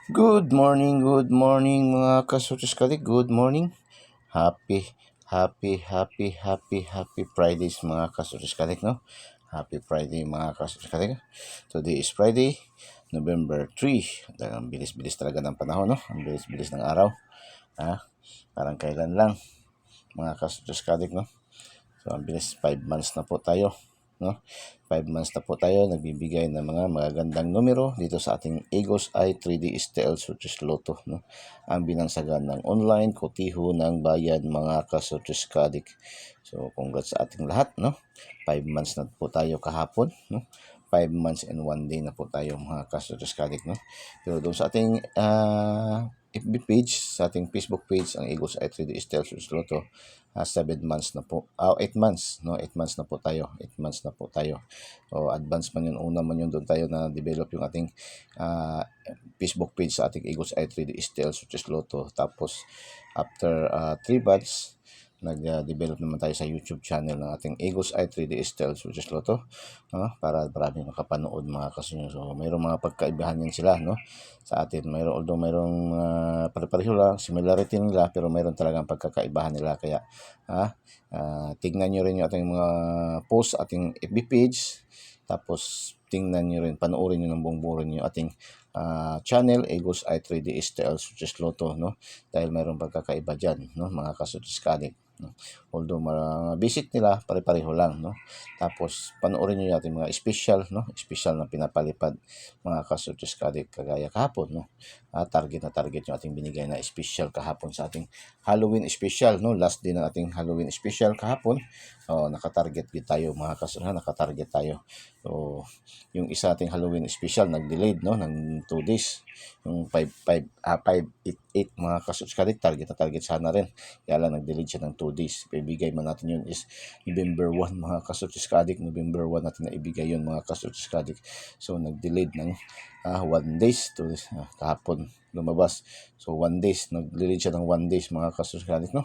Good morning mga kasutis kalik. Good morning. Happy Fridays mga kasutis kalik, no? Happy Friday mga kasutis kalik. Today is Friday, November 3. Ang bilis-bilis talaga ng panahon, no? Ang bilis-bilis ng araw. Parang kailan lang mga kasutis kalik, no? So, ang bilis, 5 months na po tayo, no? 5 months na po tayo nagbibigay ng mga magagandang numero dito sa ating Agos Eye 3D STL Sutis Lotto, no? Ang binansagan ng online kotiho ng bayan mga kasutis kadik. So, congrats sa ating lahat, no? 5 months na po tayo kahapon, no? 5 months and 1 day na po tayo mga kasutis kadik, no? Pero doon sa ating FB page, sa ating Facebook page, ang Agos Eye 3D STL Sutis Lotto, 7 months na po, 8 months, no? 8 months na po tayo, 8 months na po tayo. So, advance man yun, una man yun, doon tayo na develop yung ating Facebook page sa ating Agos Eye 3D STL Sutis Lotto. Tapos, after 3 months, nag-develop naman tayo sa YouTube channel ng ating Agos Eye 3D STL Sutis Lotto, para maraming makapanood mga kasunyo. So, mayroong mga pagkaibahan yan sila, no? Sa atin, although mayroong pare-pareho lang, similarity nila, pero mayroon talagang pagkakaibahan nila. Kaya, tignan nyo rin yung ating mga post, ating FB page, tapos tingnan nyo rin, panoorin nyo ng buong buo rin yung ating channel, Agos Eye 3D STL Sutis Lotto, no? Dahil mayroong pagkakaiba dyan, no? Mga kasutis kadik, no? Although basic nila pare-pareho lang, no? Tapos panoorin niyo natin mga special, no? Special na pinapalipad mga kasutis kadik, kagaya kahapon, no? Target yung ating binigay na special kahapon sa ating Halloween special, no? Last day ng ating Halloween special kahapon. Nakatarget din tayo mga kasutis, nakatarget tayo. So, yung isa ating Halloween special nag-delayed, no, ng 2 days. Yung 588 mga kasuskadik, target sana rin. Kaya lang nag-delayed siya ng 2 days. Ibigay man natin yun is November 1 mga kasuskadik. November 1 natin na ibigay yun mga kasuskadik. So nag-delayed ng 1 days to kahapon lumabas. So 1 days, nag-delayed siya ng 1 days mga kasuskadik, no?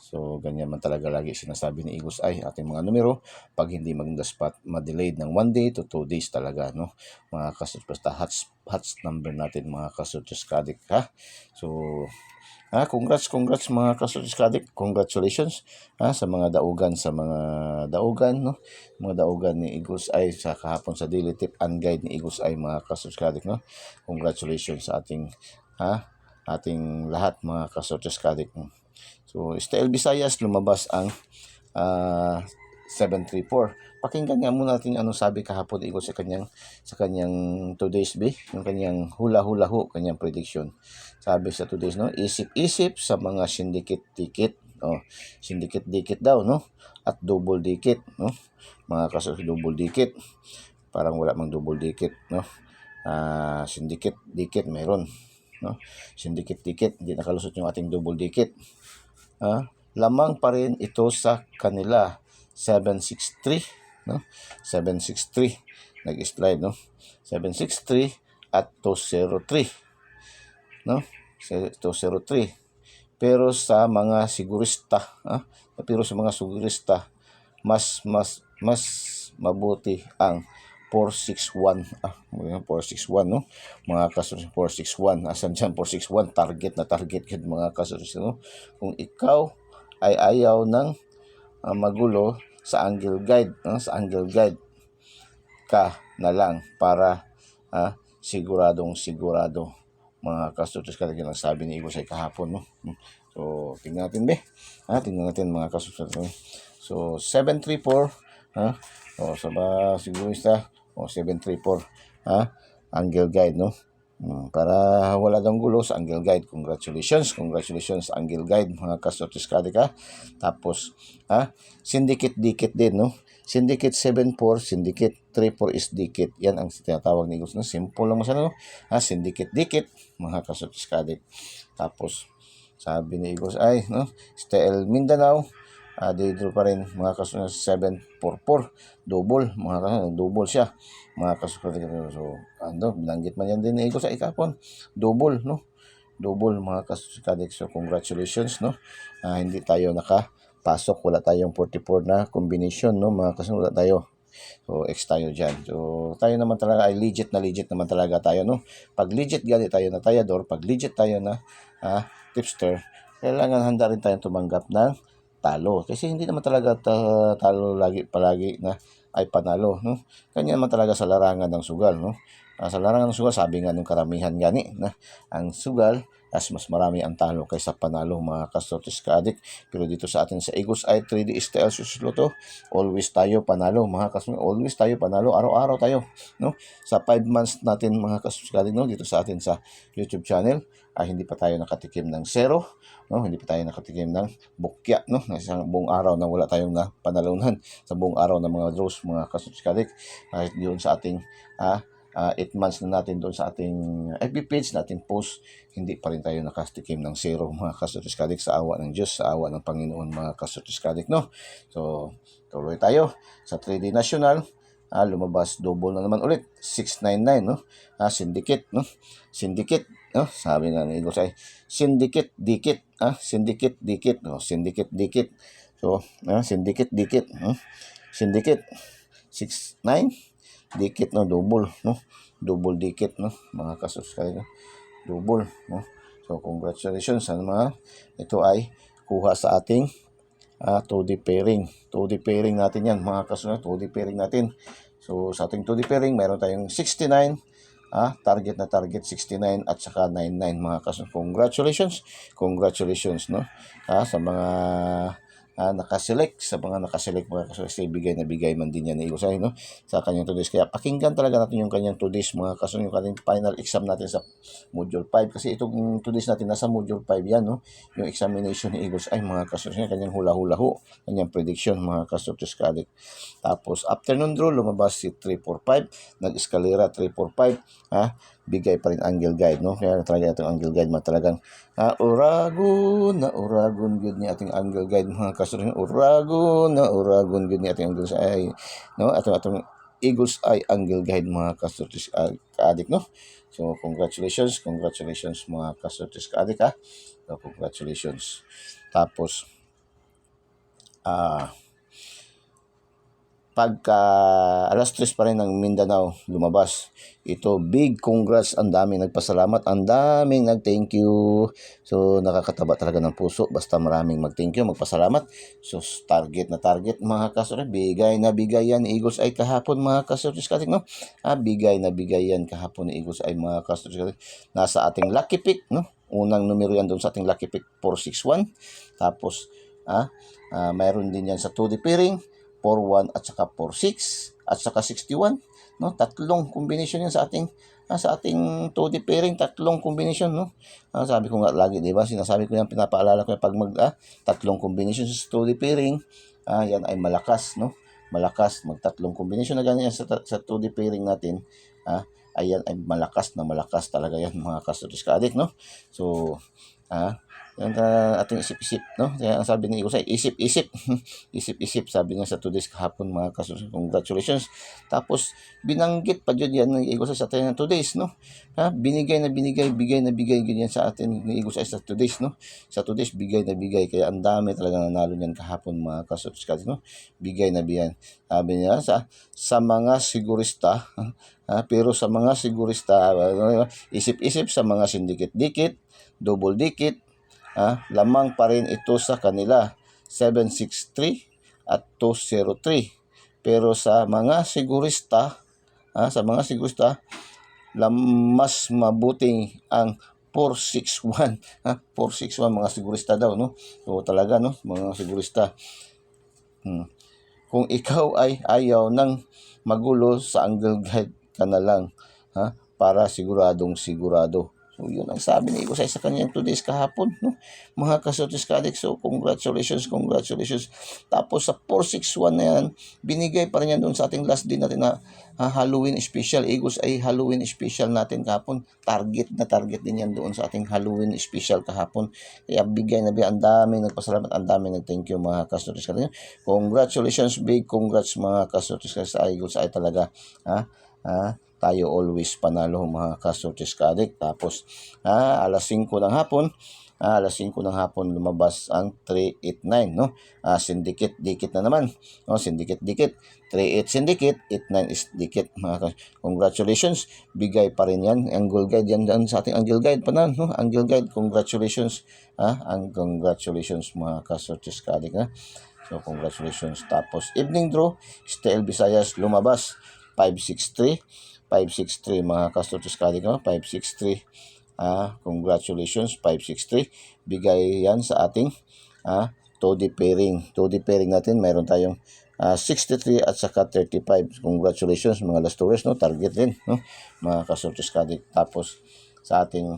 So, ganyan man talaga lagi sinasabi ni Agos Eye, ating mga numero, pag hindi maging spot, ma-delayed ng 1 day to 2 days talaga, no? Mga kasutos, basta hats number natin, mga kasutos kadik, ha? So, congrats mga kasutos kadik, congratulations, sa mga daugan, no? Mga daugan ni Agos Eye sa kahapon sa daily tip and guide ni Agos Eye, mga kasutos kadik, no? Congratulations sa ating, ating lahat, mga kasutos kadik, no? So, STL Visayas, lumabas ang 734. Pakinggan nga muna natin ano sabi kahapon Igor sa kanyang today's day, yung kanyang hula-hula ho, kanyang prediction. Sabi sa today's, no, isip-isip sa mga syndicate ticket. Syndicate ticket daw, no? At double ticket, no? Mga kaso double ticket. Parang wala mang double ticket, no? Syndicate ticket meron, no? Syndicate ticket, hindi nakalusot yung ating double ticket. Lamang pa rin ito sa kanila. 763, no? 763 nag-slide, no? 763 at 203, no? 203. Pero sa mga sigurista, mas mabuti ang 461, 461, no? Mga kasunod, 461, asan dyan 461, target yun mga kasunod, no? Kung ikaw ay ayaw ng magulo sa angle guide, sa angle guide ka na lang para siguradong sigurado, mga kasutos, talaga lang sabi ni Igos ay kahapon, no? So tingnan natin tingnan natin mga kasutos. So 734, sa ba sigurista, 734, angle guide, no? Para wala daw gulo sa angle guide. Congratulations sa angle guide, mga kasutos kadika. Tapos syndicate dikit din, no? Syndicate 74, syndicate 34 is dikit. Yan ang tinatawag ni Igos, no? Simple lang masana, no? Syndicate dikit, mga kasutos kadik. Tapos sabi ni Igos ay, no, STL Mindanao, dito pa rin mga kasusunod 744, double, mga kasusunod, double siya, mga kasusunod. So, binanggit man yan din ni Ego sa ikapon, double, no? Double, mga kasusunod. So, congratulations, no? Hindi tayo nakapasok, wala tayong 44 na combination, no? Mga kasusunod, wala tayo. So, X tayo dyan. So, tayo naman talaga ay legit naman talaga tayo, no? Pag legit gali tayo na tayador, pag legit tayo na tipster, kailangan handa rin tayong tumanggap ng talo. Kasi hindi naman talaga talo palagi na ay panalo, no? Kanya naman talaga sa larangan ng sugal, no? Sa larangan ng sugal, sabi nga ng karamihan gani na ang sugal mas marami ang talo kaysa panalo, mga kasortis ka-adik. Pero dito sa atin sa Eagles Eye 3D Style Susloto, always tayo panalo, mga kasortis. Always tayo panalo, araw-araw tayo, no? Sa 5 months natin, mga kasortis ka-adik, no? Dito sa atin sa YouTube channel, hindi pa tayo nakatikim ng zero, no? Hindi pa tayo nakatikim ng bukya, no? Isang buong araw na wala tayong panalunan, sa buong araw ng mga draws, mga kasortis ka-adik. Kahit doon sa ating 8 months na natin doon sa ating FB page, natin post, hindi pa rin tayo nakastikim ng zero, mga kasortis ka-adik, sa awa ng Diyos, sa awa ng Panginoon, mga kasortis ka-adik, no? So, tuloy tayo sa 3D National. Lumabas double na naman ulit, 699, no? Syndicate, no? Syndicate, no? Sabi nga ni Eagles ay syndicate dikit, syndicate dikit, no? Syndicate dikit. So, syndicate dikit, syndicate 69 dikit, no? Double, no? Double dikit, no? Mga kasortis, double, no? So, congratulations sa mga ito ay kuha sa ating 2D pairing. 2D pairing natin yan, mga kasunod. 2D pairing natin. So, sa ating 2D pairing, mayroon tayong 69. Target 69 at saka 99, mga kasunod. Congratulations, no? Sa mga nakaselect, mga kasunod, bigay na bigay man din yan ni Eagles Eye, no? Sa kanyang 2 days. Kaya pakinggan talaga natin yung kanyang 2 days, mga kasunod, yung kanyang final exam natin sa Module 5. Kasi itong 2 days natin, nasa Module 5 yan, no? Yung examination ni Eagles Eye, mga kasunod, kanyang hula-hula ho, kanyang prediction, mga kasunod, kadik. Tapos, afternoon draw, lumabas si 345, nag-escalera 345, bigay pa rin angle guide, no? Kaya talaga itong angle guide, talagang uragon good ni ating angle guide, mga kasunod. Uragon good ni ating angle ay, no? Atong Eagles Eye angle guide, mga kasurtis ka-adik, no? So, congratulations, mga kasurtis ka-adik, So, congratulations. Tapos, pagka alas 3 pa rin ng Mindanao lumabas ito, big congrats, ang daming nagpasalamat, ang daming nag-thank you. So, nakakataba talaga ng puso basta maraming mag-thank you, magpasalamat. So, target na target, mga kasortis, bigay na bigay yan ni Eagles Eye kahapon, mga kasortis, no? Bigay na bigay yan kahapon ni Eagles Eye, mga kasortis. Nasa ating lucky pick, no? Unang numero yan doon sa ating lucky pick, 461. Tapos mayroon din yan sa 2D pairing, 4-1 at saka 4-6 at saka 61, no? Tatlong combination yan sa ating 2D pairing, tatlong combination, no? Sabi ko nga lagi, di ba? Sinasabi ko yan, pinapaalala ko yan, pag tatlong combination sa 2D pairing, yan ay malakas, no? Malakas, magtatlong combination na ganyan sa 2D pairing natin, ayan ay malakas talaga yan, mga kasortis ka-adik, no? So, yan ating isip-isip, no? Kaya ang sabi ni Eagles Eye, isip-isip. Isip-isip, sabi niya sa 2 days kahapon, mga kasunod. Congratulations. Tapos, binanggit pa dyan yan ng Eagles Eye sa atin ng 2 days, no? Binigay na binigay, bigay na bigay, ganyan sa atin ni Eagles Eye sa 2 days, no? Sa 2 days, bigay na bigay. Kaya ang dami talaga nanalo niyan kahapon, mga kasunod, no? Bigay na bigay. Sabi niya, sa mga sigurista, pero sa mga sigurista, isip-isip, sa mga sindikit-dikit, double dikit, lamang pa rin ito sa kanila, 763 at 203. Pero sa mga sigurista, mas mabuting ang 461. 461, mga sigurista daw, no? So talaga, no, mga sigurista. Kung ikaw ay ayaw ng magulo, sa angle guide ka na lang, para siguradong sigurado. So, yun ang sabi ni Eagles Eye sa kanyang 2 days kahapon, no? Mga kasortis ka-adik. So, congratulations. Tapos, sa 461 na yan, binigay pa rin yan doon sa ating last day natin na Halloween special. Eagles Eye Halloween special natin kahapon. Target din yan doon sa ating Halloween special kahapon. Kaya bigay na bigay. Ang daming nagpasalamat, ang daming nag-thank you, mga kasortis ka-adik. Congratulations, big congrats, mga kasortis ka sa Eagles Eye talaga. tayo always panalo mga kasortis ka-adik. Tapos alas 5 ng hapon, alas 5 ng hapon lumabas ang 389, no? Syndicate dikit na naman, no? Syndicate dikit, 38 syndicate, 89 is dikit. Congratulations, bigay pa rin yan. Angle guide yan dyan sa ating angle guide pa na, no? Angle guide, congratulations. Congratulations mga kasortis ka-adik, na. So congratulations. Tapos evening draw, STL Visayas lumabas 563, 563 mga kasortis ka-adik, no? 563. Congratulations, 563. Bigay yan sa ating Todi pairing. Todi pairing natin, mayroon tayong 63 at saka 35. Congratulations mga last tours, no? Target din, no? Mga kasortis ka-adik. Tapos sa ating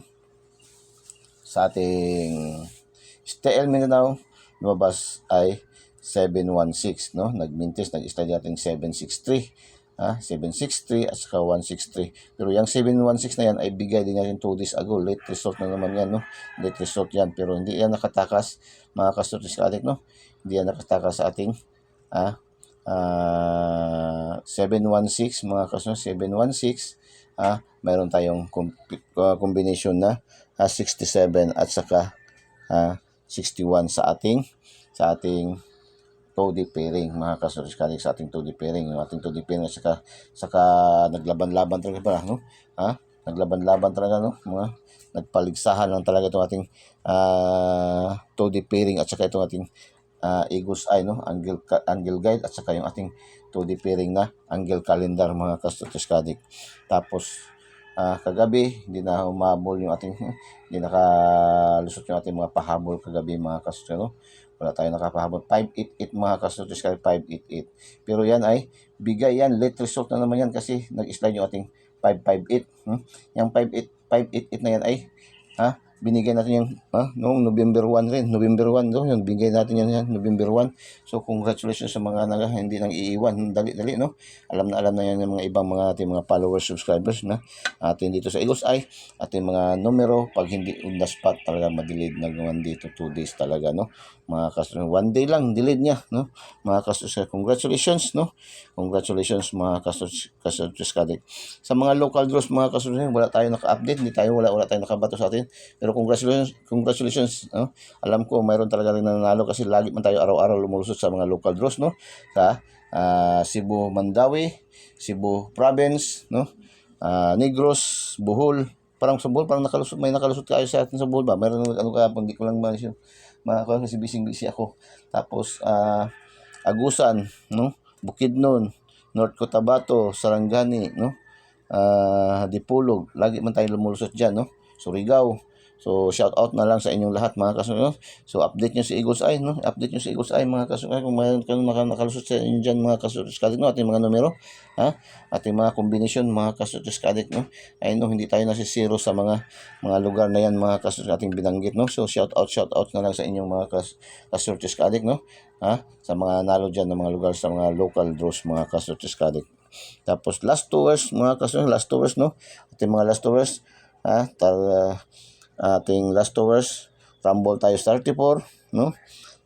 STL Mindanao lumabas ay 716, no? Nagmintis, nag-study natin 763. 763 at saka 163. Pero yung 716 na yan ay bigay din natin 2 days ago. Late result na naman yan, no? Late result yan. Pero hindi yan nakatakas mga kasortis ka-adik, no? Hindi yan nakatakas sa ating 716 mga kasortis. 716. Mayroon tayong combination na 67 at saka 61 sa ating Todi pairing mga kasortis ka-adik, sa ating Todi pairing. Yung ating Todi pairing at saka naglaban-laban talaga pala, no? Naglaban-laban talaga, no? Mga nagpaligsahan lang talaga itong ating Todi pairing at saka itong ating Eagle's Eye, no? Angle guide at saka yung ating Todi pairing na angle calendar mga kasortis ka-adik. Tapos kagabi hindi na humabol yung ating hindi nakalusot yung ating mga pahabol kagabi mga kasortis, no? Wala tayo nakapahabol. 588 mga kasortis ka, 588. Pero yan ay bigay yan. Late result na naman yan kasi nag-slide yung ating 558. Yung 588 na yan ay binigay natin yung noong November 1 rin. November 1, no? Yung bigay natin yan, November 1. So congratulations sa mga hindi nang iiwan. Dali-dali, no? Alam na yan yung mga ibang mga ating mga followers, subscribers na atin dito sa Eagle's Eye. Ating mga numero, pag hindi on the spot talaga ma-delete na naman dito 2 days talaga, no? Mga kasortis, 1 day lang delete niya, no? Mga kasortis, congratulations, no? Congratulations mga kasortis ka-adik. Sa mga local draws mga kasortis, wala tayo naka-update, wala tayong nakabato sa atin. Pero congratulations, no? Alam ko mayroon talaga rin nanalo kasi lagi man tayo araw-araw lumulusot sa mga local draws, no? Sa Cebu, Mandawi, Cebu Province, no? Negros, Bohol. Parang sa Bohol, may nakalusot kayo sa atin sa Bohol ba? Mayroon hindi ko lang kasi busy ako. Tapos Agusan, no? Bukidnon, North Cotabato, Sarangani, no? Dipolog, lagi man tayo lumulusot diyan, no? Surigao. So shout out na lang sa inyong lahat mga kasortis, no? So update nyo si Eagle's Eye, no? Update nyo si Eagle's Eye mga kasortis kung mayroon kayong nakalusot sa inyo dyan mga kasortis ka-adik, no? Ating mga numero, ating mga kombinasyon mga kasortis ka-adik, no? Ay no, hindi tayo nasisiro sa mga lugar na yan mga kasortis ating binanggit, no? So shout out na lang sa inyong mga kasortis ka-adik, no? Sa mga nalo dyan ng mga lugar sa mga local draws mga kasortis ka-adik. Tapos last 2 hours mga kasortis, no? Ating mga last 2 hours, ating last hours, rumble tayo 34, no?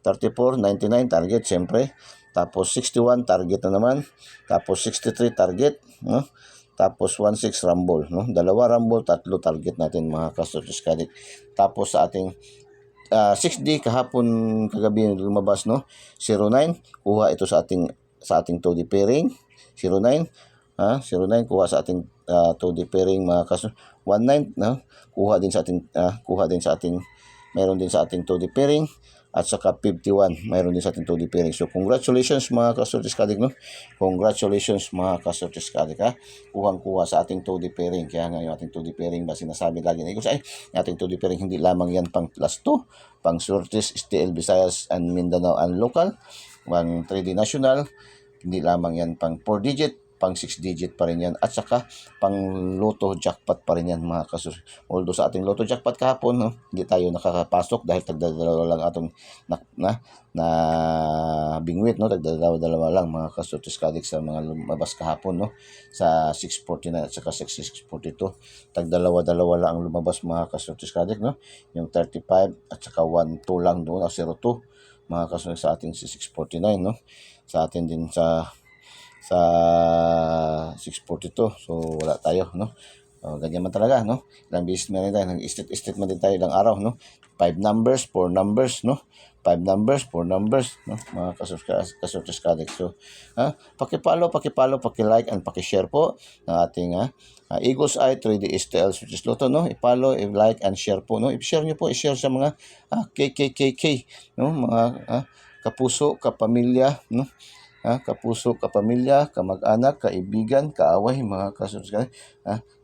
34, 99 target syempre. Tapos 61 target na naman. Tapos 63 target, no? Tapos 16 rumble, no? 2 rumble, 3 target natin mga kasortis ka-adik. Tapos sa ating 6D kahapon kagabi lumabas, no? 09 kuha ito sa ating Todi pairing. 09 09 kuha sa ating Todi pairing mga kasortis. 19, no? Kuha din sa ating mayroon din sa ating Todi pairing at saka 51 mayroon din sa ating Todi pairing. So congratulations mga kasortis ka-adik, no? Congratulations mga kasortis ka-adik, kuha sa ating Todi pairing. Kaya nga yung ating Todi pairing ba sinasabi lagi na Eagles Eye, ating Todi pairing hindi lamang yan pang plus 2, pang sortis, STL Visayas and Mindanao and local, pang 3D national, hindi lamang yan pang 4 digit, pang 6 digit pa rin yan, at saka pang Lotto jackpot pa rin yan mga kasortis. Although sa ating Lotto jackpot kahapon, no, hindi tayo nakakapasok dahil tagdadalawa lang atong na bingwit, no? Tagdadalawa lang mga kasortis ka-adik sa mga lumabas kahapon, no? Sa 649 at saka 642. Tagdalawa-dalawa lang ang lumabas mga kasortis ka-adik, no? Yung 35 at saka 12 lang doon, 02 mga kasortis sa ating 649, no? Sa atin din sa sa 6:42. So wala tayo, no? Ganyan man talaga, no? Ilang beses meron tayo, nag-state man din tayo ilang araw, no? 5 numbers, 4 numbers, no? 5 numbers, 4 numbers, no? Mga kasortes kadek. So, paki-follow, paki-like, and paki-share po ng ating Eagles Eye 3D STL Switches Lotto, no? I-follow, i-like, and share po, no? I-share nyo po, i-share sa mga KKKK, no? Mga kapuso, kapamilya, no? Kapuso, kapamilya, kamag-anak, kaibigan, kaaway, mga kasortes kadek,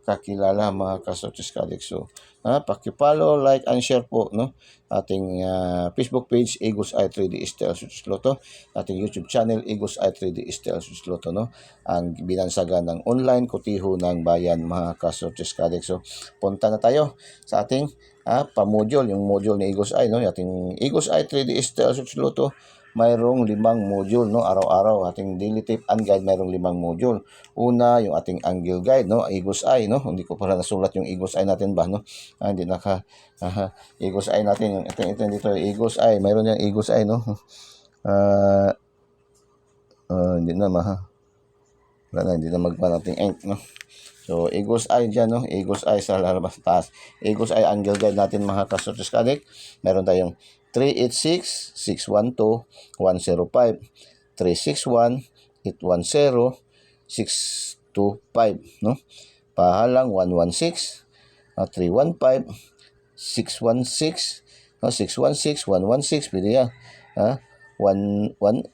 kakilala, mga kasortes kadek. So, paki-follow, like, and share po, no? Ating Facebook page, Eagles Eye 3D STL Switches Lotto. Ating YouTube channel, Eagles Eye 3D STL Switches Lotto, no? Ang binansagan ng online kotiho ng bayan, mga kasortes kadek. So, punta na tayo sa ating pa-module, yung module ni Eagles Eye, no? Ating Eagles Eye 3D STL Switches Lotto, mayroong 5 module, no? Araw-araw ating daily tip and guide, mayroong 5 module. Una, yung ating angle guide, no? Eagles Eye, no? Hindi ko pala nasulat yung Eagles Eye natin ba, no? Hindi Eagles Eye natin, yung ito dito, Eagles Eye, mayroon yung Eagles Eye, no? Hindi na wala na, hindi na magpa nating ink, no? So, Eagles Eye dyan, no? Eagles Eye sa lalabas taas. Eagles Eye angle guide natin, mga kasortes kadek. Meron tayong 386, 612, 105, 361, 810, 625, no? Pahalang 116, 315, 616, 616, 116, pwede yan. 811,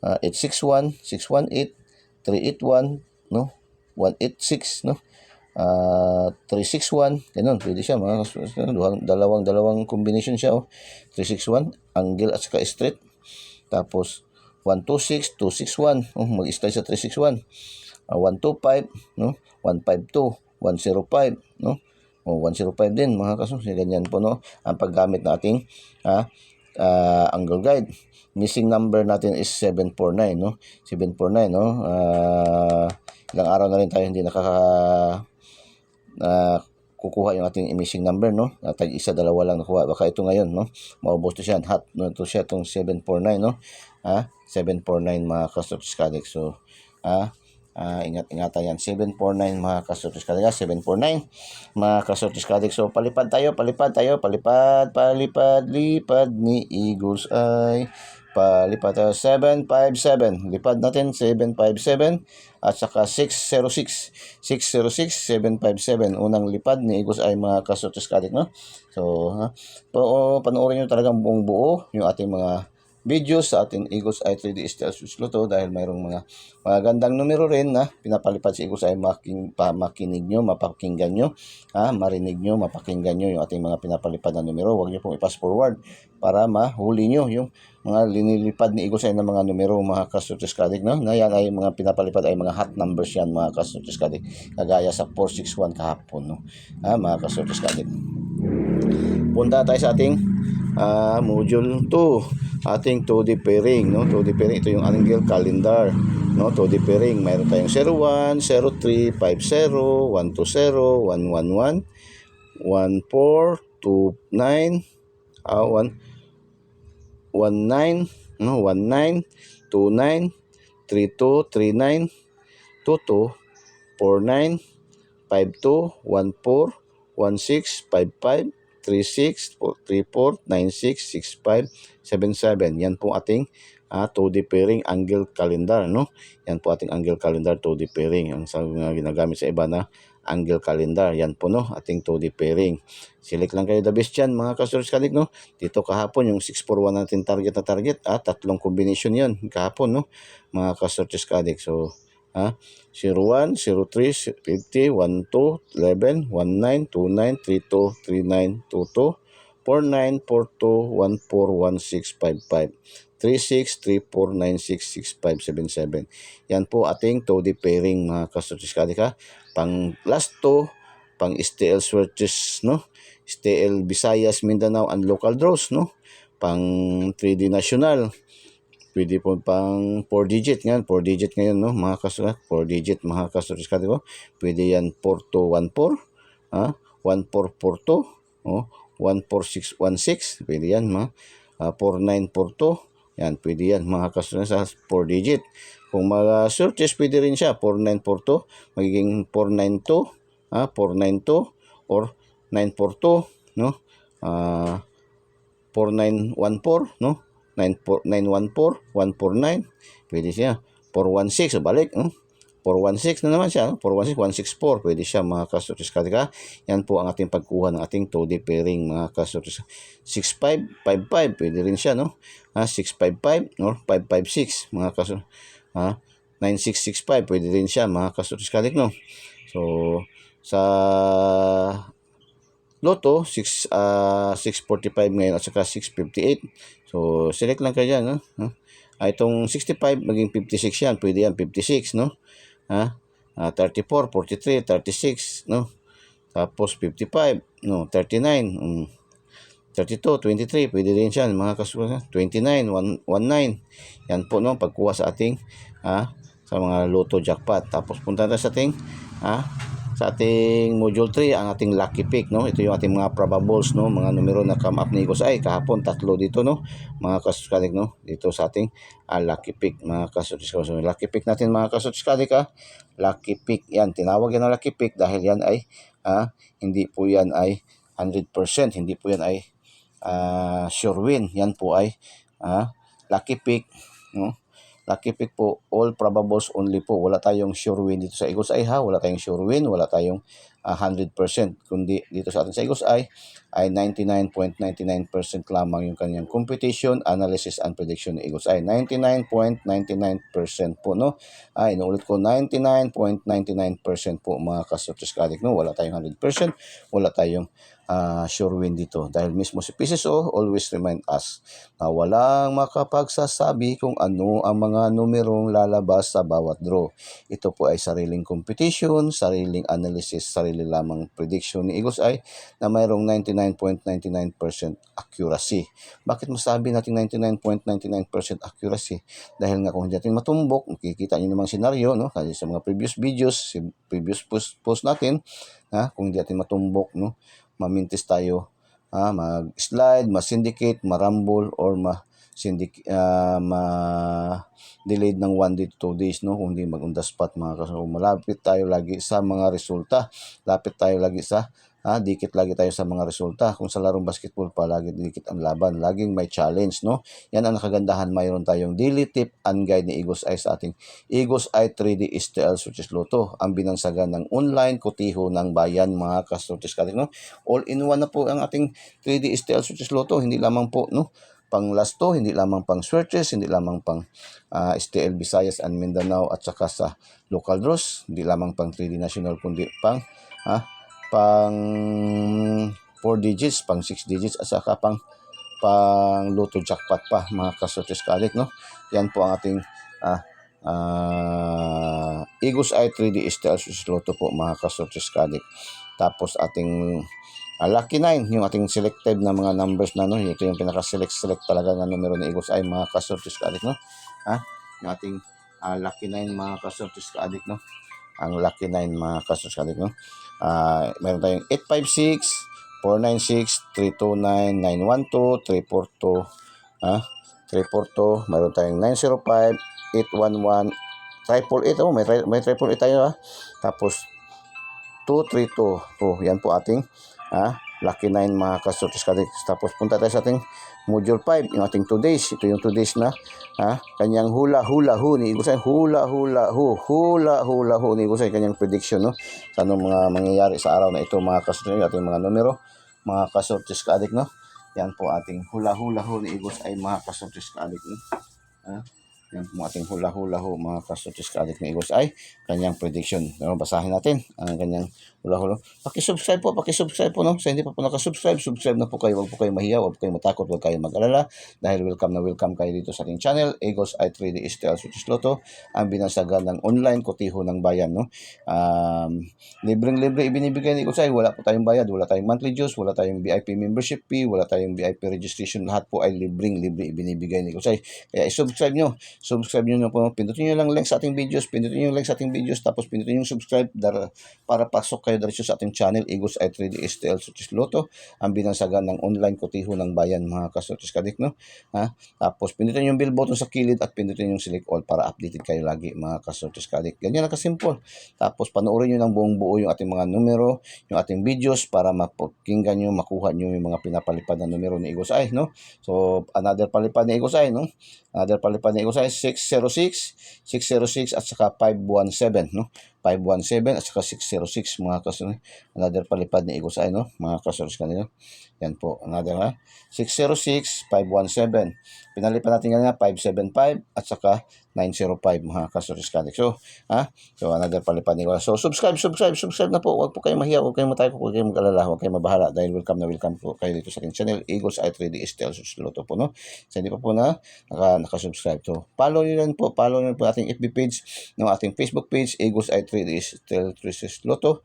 861, 618, 381, no? 186, no? 361, ganun, pwede siya, mga dalawang combination siya, 361, angle at saka straight. Tapos 126, 261, mag-style sa 361. 125, no? 152, 105, no? 105 din, mga kaso, ganyan po, no? Ang paggamit nating angle guide. Missing number natin is 749, no? 749, no? Ilang araw na rin tayo hindi kukuha yung ating missing number, no? Isa, dalawa lang nakuha. Baka ito ngayon, no? Maubos to siya. Hot, no? Ito siya, itong 749, no? 749, mga kasortes kadek. So, ingat-ingatan yan. 749, mga kasortes kadek. 749, mga kasortes kadek. So, palipad, lipad ni Eagles Eye. Palipad tayo, 757. Lipad natin, 757. At saka 606. 606, 757. Unang lipad ni Eagles Eye, mga kasortes kadek, no? So, panoorin nyo talagang buong buo yung ating mga videos sa ating Eagles Eye 3D STL Switches Lotto, dahil mayroong mga gandang numero rin na pinapalipad sa Eagles Eye. Makinig nyo, mapakinggan nyo, marinig nyo, mapakinggan nyo yung ating mga pinapalipad na numero. Huwag nyo pong i-pass forward para mahuli nyo yung mga linilipad ni Eagles Eye na mga numero, mga kasortes kadek, no? Na yan ay mga pinapalipad ay mga hot numbers yan, mga kasortes kadek. Kagaya sa 461 kahapon, no? Mga kasortes kadek. Punta tayo sa ating module 2. Ating 2D pairing, no? 2D pairing, ito yung angle calendar, no? 2D pairing, mayroon tayong 01, 03, 50, 120, 111, 14, 29, 19, no? 19, 29, 32, 39, 22, 49, 52, 14, 16, 55, 36, 34, 96, 65, 77. Yan po ating 2D pairing angle calendar, no? Yan po ating angle calendar 2D pairing. Ang ginagamit sa iba na angle calendar. Yan po, no? Ating 2D pairing. Select lang kayo the best dyan, mga kasortes kadek, no? Dito kahapon yung 641 natin target na target. Tatlong combination yan kahapon, no? Mga kasortes kadek. So, 01, 03, 50, 12, 11, 19, 29, 32, 39, 22, 49, 42, 14, 16, 55, 36, 34, 96, 65, 77. Yan po ating 2D pairing, mga kasortes kadek, pang last 2, pang STL Switches, no? STL Visayas, Mindanao, and local draws, no? Pang 3D national. Pwede po pang 4 digit ngayon. 4 digit ngayon, no? Mga kasortes, 4 digit, mga kasortes kadek, ko. Pwede yan 4214, 1442, 14616. Pwede yan, 4942, Yan, pwede yan mga kasunod sa 4 digit. Kung mag-searches, pwede rin siya 4942, magiging 492, 492 or 942, no? 4914, no? 914, 149, pwede siya. 416, balik, no? 416 na naman siya, no? 416, 164, pwede siya mga kasurtis kadika. Yan po ang ating pagkuha ng ating 2D pairing mga kasurtis. 6555, pwede rin siya, no? 655 or 556 mga kasurtis. 9665, pwede rin siya mga kasurtis kadik, no? So, sa Loto, 645 ngayon at saka 658. So, select lang kayo dyan, no? Itong 65, maging 56 yan. Pwede yan, 56, no? 34, 43, 36, no? Tapos 55, no? 39, 32, 23, pwede rin siya, mga kasulat. 29, 19. Yan po, no? Pagkuha sa ating, sa mga Lotto jackpot. Tapos punta tayo sa ating, sa ating module 3, ang ating lucky pick, no? Ito yung ating mga probables, no? Mga numero na come up ni Igos ay kahapon 3 dito, no? Mga kasuskadik, no? Dito sa ating lucky pick, mga kasuskadik. So, lucky pick natin mga kasuskadik, lucky pick yan. Tinawag yan ng lucky pick dahil yan ay hindi po yan ay 100%, hindi po yan ay sure win. Yan po ay lucky pick, no? Lucky pick po, all probables only po. Wala tayong sure win dito sa Eagles Eye, wala tayong sure win, wala tayong 100%. Kundi dito sa atin sa Eagles Eye ay 99.99% lamang yung kanyang competition, analysis, and prediction ni Eagles Eye. 99.99% po, no? Inuulit ko, 99.99% po mga kasurtis kadik, no? Wala tayong 100%, wala tayong sure win dito. Dahil mismo si PCSO always remind us na walang makapagsasabi kung ano ang mga numerong lalabas sa bawat draw. Ito po ay sariling competition, sariling analysis, sarili lamang prediction ni Eagles Eye na mayroong 99.99% accuracy. Bakit masabi natin 99.99% accuracy? Dahil nga kung hindi natin matumbok, makikita nyo namang senaryo, no? Kasi sa mga previous videos, previous post natin, kung hindi natin matumbok, no? Mamintis tayo, mag-slide, ma-syndicate, ma-rumble, or ma-delayed ng 1 day to 2 days, no? Kung hindi mag-on the spot, mga kasama. Malapit tayo lagi sa mga resulta. Lapit tayo lagi sa dikit lagi tayo sa mga resulta. Kung sa larong basketball pa, lagi dikit ang laban. Laging may challenge, no? Yan ang nakagandahan. Mayroon tayong daily tip and guide ni Eagles Eye sa ating Eagles Eye 3D STL Success Lotto. Ang binansagan ng online kutiho ng bayan, mga kasurtis katik, no? All-in-one na po ang ating 3D STL Success Lotto. Hindi lamang po, no? Pang lasto, hindi lamang pang switches, hindi lamang pang STL Visayas and Mindanao at saka sa local draws, hindi lamang pang 3D national, kundi pang 4 digits, pang 6 digits, at saka pang Lotto jackpot pa, mga kasurtis kadik, no? Yan po ang ating Eagles Eye 3D STL Lotto po, mga kasurtis kadik. Tapos ating Lucky 9, yung ating selected na mga numbers na, no? Ito yung pinaka-select talaga na numero ng Eagles Eye, mga kasurtis kadik, no? Yung ating Lucky 9, mga kasurtis kadik, no? Ang Lucky 9, mga kasurtis kadik, no? Meron tayong 856, 496, 329, 912, 342, 342, meron tayong 905, 811, 888, may 888 tayo, tapos 232. Yan po ating Lucky 9, mga kasurtis kadik. Tapos punta tayo sa ating module 5, yung ating 2 days. Ito yung 2 days na kanyang hula-hula-hu ni Igusay. Hula-hula-hu ni Igusay, kanyang prediction, no? Sa anong mga mangyayari sa araw na ito, mga kasurtis, ating mga numero, mga kasurtis kadik, no? Yan po ating hula-hula-hu ni Igusay, mga kasurtis kadik, no? Yan po ating hula-hula-hu, mga kasurtis kadik ni Igusay, kanyang prediction. Basahin natin ang kanyang hula-hula. Paki-subscribe po, no? Sa hindi pa po nakasubscribe, subscribe na po kayo. Huwag po kayo mahiya, huwag po kayo matakot, huwag kayo mag-alala. Dahil welcome na welcome kayo dito sa ating channel, Eagles Eye 3D STL Success Lotto, ang binansagan ng online kutiho ng bayan, no? Libreng-libre ibinibigay ni Eagles Eye. Wala po tayong bayad, wala tayong monthly dues, wala tayong VIP membership fee, wala tayong VIP registration. Lahat po ay libreng-libre ibinibigay ni Eagles Eye. Kaya i-subscribe nyo subscribe nyo na po. Pindutin nyo lang link sa ating videos, tapos pindutin yung subscribe para pasok kayo diretso sa ating channel, Eagles Eye 3D STL Sutis Lotto, ang binansagan ng online kotiho ng bayan, mga kasutis kadik, no? Tapos pindutin yung bell button sa kilid at pindutin yung select all para updated kayo lagi, mga kasutis kadik. Ganyan lang kasimple. Tapos panoorin nyo ng buong buo yung ating mga numero, yung ating videos para mapakinggan nyo, makuha nyo yung mga pinapalipad na numero ni Eagles Eye, no? So, another palipad ni Eagles Eye, no? Another palipad ni Eagles Eye, 606 at saka 517, no? 517 at saka 606, mga kasunod. Another palipad ni Eagles Eye, no? Mga kasunod kanina. Yan po, another 606, 517. Pinalipan natin kanina 575 at saka 905, mga kasunod kanina. So another palipad ni Eagles Eye. So subscribe na po. Huwag po kayong mahiya, huwag kayong matay, huwag kayong mag-alala, huwag kayong mabahala dahil welcome po kayo dito sa aking channel, Eagles Eye 3D STL Sutis Lotto po, no? So hindi pa po na nakasubscribe. So follow nyo po ating FB page, no, ating Facebook page, Eagles Eye 3D STL Sutis Lotto,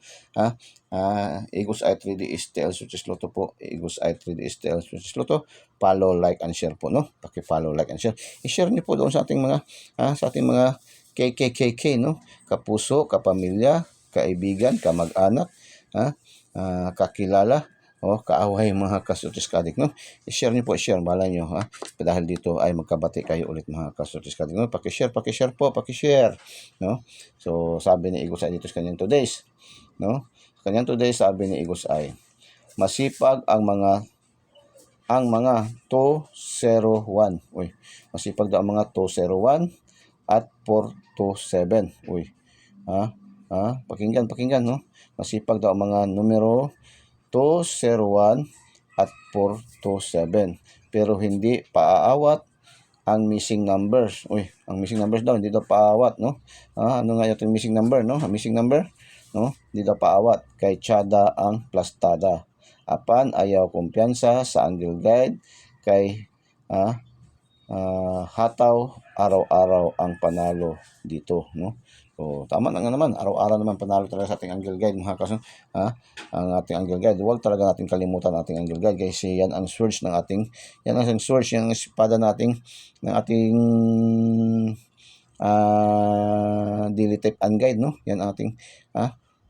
Eagles Eye 3D STL Sutis Lotto po, Eagles Eye 3D STL Sutis Lotto. Follow, like, and share po, no? Paki-follow, like, and share. I-share niyo po doon sa ating mga KKKK, no? Kapuso, kapamilya, kaibigan, kamag-anak, kakilala, kaaway, mga kasutis kadik, no? I-share niyo po, i-share, malay niyo, dahil dito ay magkabati kayo ulit, mga kasutis kadik, no? Paki-share po, no? So sabi ni Eagles Eye dito sa kanyang 2 days, no? Kanyang 2 days, sabi ni Eagles Eye, masipag ang mga 201. Uy, masipag daw ang mga 201 at 427. Uy, pakinggan, no? Masipag daw ang mga numero 201 at 427. Pero hindi paaawat ang missing numbers. Uy, ang missing numbers daw, hindi daw paawat, no? Ano nga yung missing number, no? Ang missing number, no? Hindi daw paawat. Kay Chada ang plastada. Apan ayaw kumpiyansa sa angle guide, kay hataw araw-araw ang panalo dito, no? So tama na nga naman, araw-araw naman panalo talaga sa ating angle guide, mga kaso. Ang ating angle guide, huwag talaga natin kalimutan ang ating angle guide kasi yan ang source ng ating, yan ang espada nating ng ating daily type and guide, no? Yan ang ating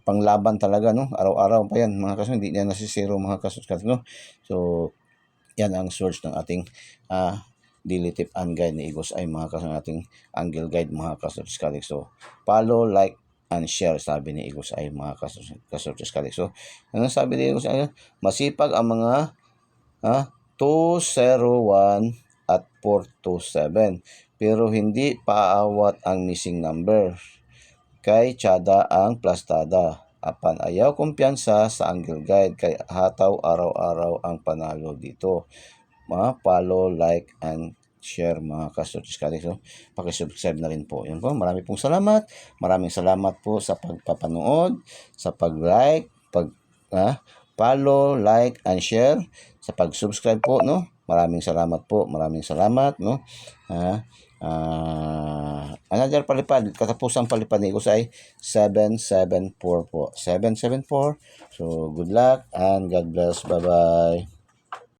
panglaban talaga, no? Araw-araw pa yan, mga kaso, hindi yan nasisiro, mga kaso, no? So yan ang source ng ating daily tip and guide ni Eagles Eye, mga kaso, ating angle guide, mga kaso. So follow, like, and share, sabi ni Eagles Eye, mga kaso. So ano sabi ni Eagles Eye? Masipag ang mga 201 at 427, pero hindi paawat ang missing number. Kay Chada ang plastada. Apan ayaw kumpiyansa sa angle guide, kay hataw araw-araw ang panalo dito. Follow, like, and share, mga kasutis kadik. So, pakisubscribe na rin po. Yan po. Maraming salamat po sa pagpapanood, sa pag-like, follow, like, and share, sa pag-subscribe po, no? Maraming salamat, no? Another palipad, katapusang palipad ni Eagles Eye, 774 po. 774. So, good luck and God bless. Bye-bye.